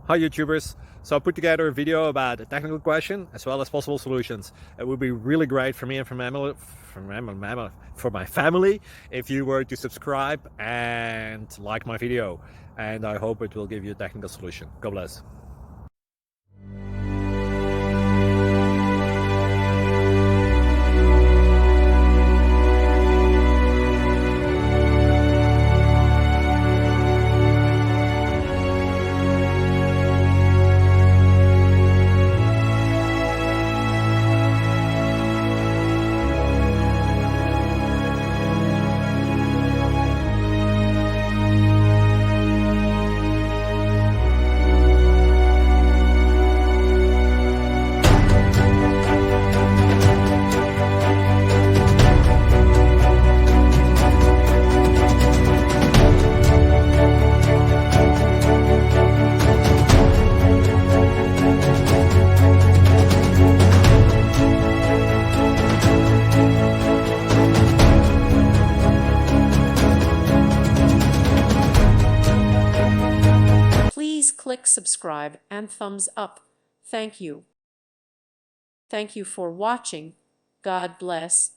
Hi YouTubers. So I put together a video about a technical question as well as possible solutions. It would be really great for me and for my family if you were to subscribe and like my video. And I hope it will give you a technical solution. God bless. Please click subscribe and thumbs up. Thank you. Thank you for watching. God bless.